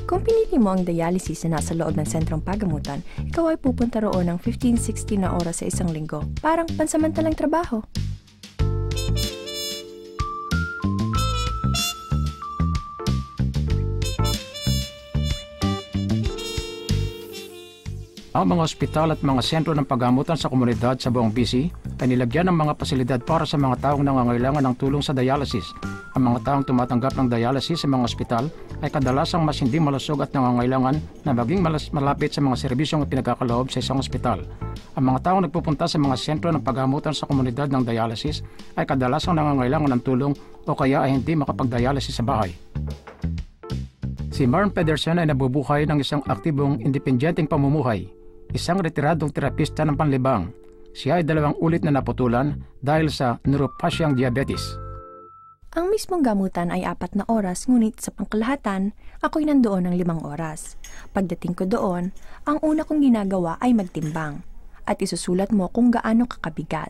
Kung pinili mo ang dialysis na nasa loob ng sentrong pagamutan, ikaw ay pupunta roon ng 15-16 na oras sa isang linggo, parang pansamantalang trabaho. Ang mga ospital at mga sentro ng paggamutan sa komunidad sa buong BC ay nilagyan ng mga pasilidad para sa mga taong nangangailangan ng tulong sa dialysis. Ang mga taong tumatanggap ng dialysis sa mga ospital ay kadalasang mas hindi malusog at nangangailangan na maging malapit sa mga serbisyong pinagkakaloob sa isang ospital. Ang mga taong nagpupunta sa mga sentro ng paggamutan sa komunidad ng dialysis ay kadalasang nangangailangan ng tulong o kaya ay hindi makapag-dialysis sa bahay. Si Marn Pedersen ay nabubuhay ng isang aktibong independenteng pamumuhay. Isang retiradong terapista ng panlibang. Siya ay 2 ulit na naputulan dahil sa neuropasyang diabetes. Ang mismong gamutan ay 4 na oras, ngunit sa pangkalahatan, ako'y nandoon ng 5 oras. Pagdating ko doon, ang una kong ginagawa ay magtimbang at isusulat mo kung gaano kakabigat.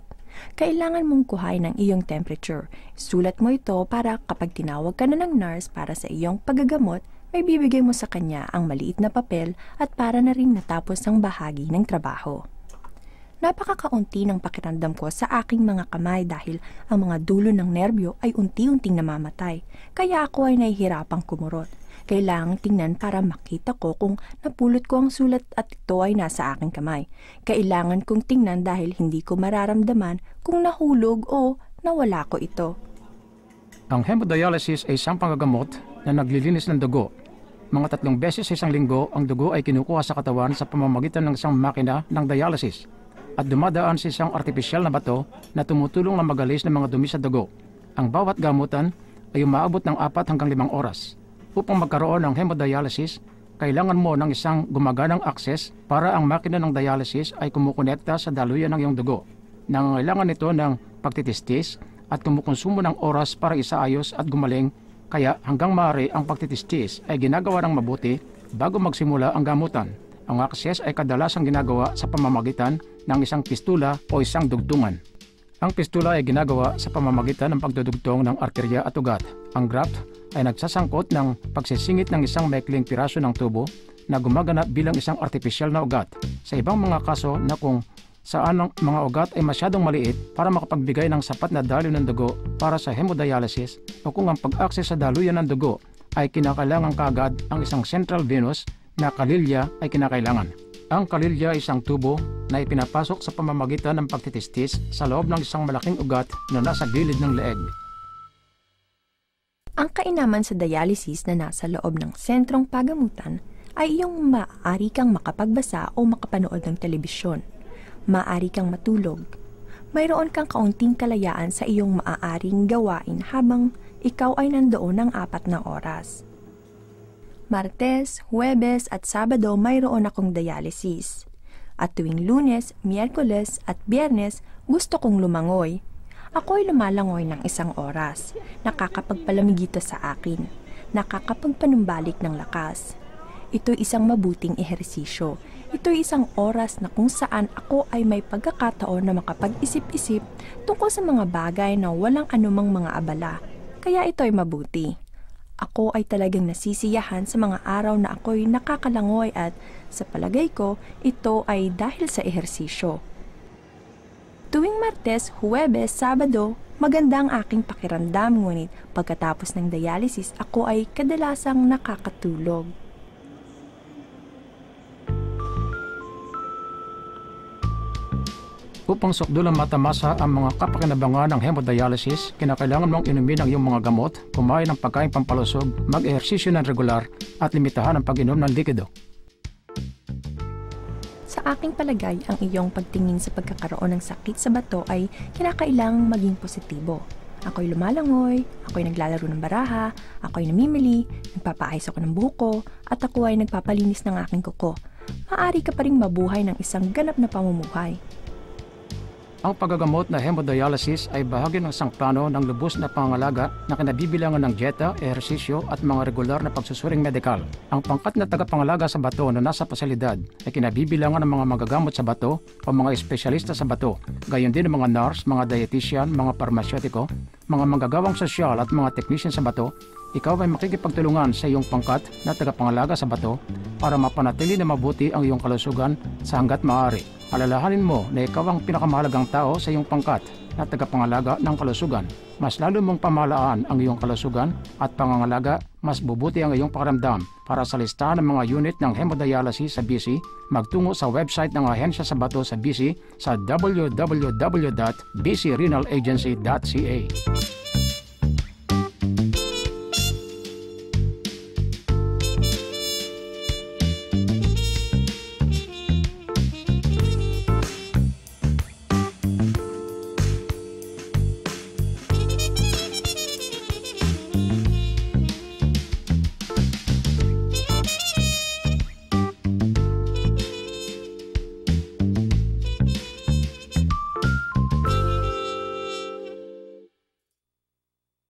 Kailangan mong kuhain ng iyong temperature. Isulat mo ito para kapag tinawag ka na ng nurse para sa iyong paggagamot, may bibigay mo sa kanya ang maliit na papel at para na rin natapos ang bahagi ng trabaho. Napakakaunti ng pakiramdam ko sa aking mga kamay dahil ang mga dulo ng nerbyo ay unti-unting namamatay, kaya ako ay nahihirapang kumurot. Kailangang tingnan para makita ko kung napulot ko ang sulat at ito ay nasa aking kamay. Kailangan kong tingnan dahil hindi ko mararamdaman kung nahulog o nawala ko ito. Ang hemodialysis ay isang panggagamot na naglilinis ng dugo. Mga 3 beses sa isang linggo, ang dugo ay kinukuha sa katawan sa pamamagitan ng isang makina ng dialysis at dumadaan sa isang artipisyal na bato na tumutulong na magalis ng mga dumi sa dugo. Ang bawat gamutan ay umaabot ng 4 hanggang 5 oras. Upang magkaroon ng hemodialysis, kailangan mo ng isang gumaganang access para ang makina ng dialysis ay kumukonekta sa daluyan ng iyong dugo. Nangangailangan nito ng pagtitistis at kumukonsumo ng oras para isaayos at gumaling, kaya hanggang maaari ang pagtitistis ay ginagawa ng mabuti bago magsimula ang gamutan. Ang access ay kadalasang ginagawa sa pamamagitan ng isang pistula o isang dugtungan. Ang pistula ay ginagawa sa pamamagitan ng pagdudugtong ng arterya at ugat. Ang graft ay nagsasangkot ng pagsisingit ng isang maikling piraso ng tubo na gumaganap bilang isang artipisyal na ugat. Sa ibang mga kaso na kung saan ang mga ugat ay masyadong maliit para makapagbigay ng sapat na daloy ng dugo para sa hemodialysis, o kung ang pag-access sa daluyan ng dugo ay kinakailangan kaagad, ang isang central venous na kalilya ay kinakailangan. Ang kalilya ay isang tubo na ipinapasok sa pamamagitan ng pagtitistis sa loob ng isang malaking ugat na nasa gilid ng leeg. Ang kainaman sa dialysis na nasa loob ng sentrong pagamutan ay iyong maaari kang makapagbasa o makapanood ng telebisyon. Maaari kang matulog. Mayroon kang kaunting kalayaan sa iyong maaaring gawain habang ikaw ay nandoon ng 4 na oras. Martes, Huwebes at Sabado mayroon akong dialysis. At tuwing Lunes, Miyerkules at Biyernes gusto kong lumangoy. Ako ay lumalangoy ng 1 oras. Nakakapagpalamig ito sa akin. Nakakapagpanumbalik ng lakas. Ito'y isang mabuting ehersisyo. Ito'y isang oras na kung saan ako ay may pagkakataon na makapag-isip-isip tungkol sa mga bagay na walang anumang mga abala. Kaya ito'y mabuti. Ako ay talagang nasisiyahan sa mga araw na ako'y nakakalangoy at sa palagay ko, ito ay dahil sa ehersisyo. Tuwing Martes, Huwebes, Sabado, maganda ang aking pakiramdam, ngunit pagkatapos ng dialysis, ako ay kadalasang nakakatulog. Upang sukdulang matamasa ang mga kapakinabangan ng hemodialysis, kinakailangan mong inumin ang iyong mga gamot, kumain ng pagkain pampalusog, mag-ehersisyo ng regular, at limitahan ang pag-inom ng likido. Sa aking palagay, ang iyong pagtingin sa pagkakaroon ng sakit sa bato ay kinakailangang maging positibo. Ako'y lumalangoy, ako'y naglalaro ng baraha, ako'y namimili, nagpapaayos ako ng buhok, at ako ay nagpapalinis ng aking kuko. Maaari ka pa ring mabuhay ng isang ganap na pamumuhay. Ang paggagamot na hemodialysis ay bahagi ng isang plano ng lubos na pangangalaga na kinabibilangan ng dieta, ehersisyo at mga regular na pagsusuring medikal. Ang pangkat na tagapangalaga sa bato na nasa pasilidad ay kinabibilangan ng mga magagamot sa bato o mga espesyalista sa bato, gayon din ng mga nurse, mga dietitian, mga parmasyutiko, mga manggagawang sosyal at mga technician sa bato, ikaw ay makikipagtulungan sa iyong pangkat na tagapangalaga sa bato para mapanatili na mabuti ang iyong kalusugan sa hanggat maaari. Alalahanin mo na ikaw ang pinakamahalagang tao sa iyong pangkat na tagapangalaga ng kalusugan. Mas lalo mong pamahalaan ang iyong kalusugan at pangangalaga, mas bubuti ang iyong pakiramdam. Para sa listahan ng mga unit ng hemodialysis sa BC, magtungo sa website ng ahensya sa bato sa BC sa www.bcrenalagency.ca.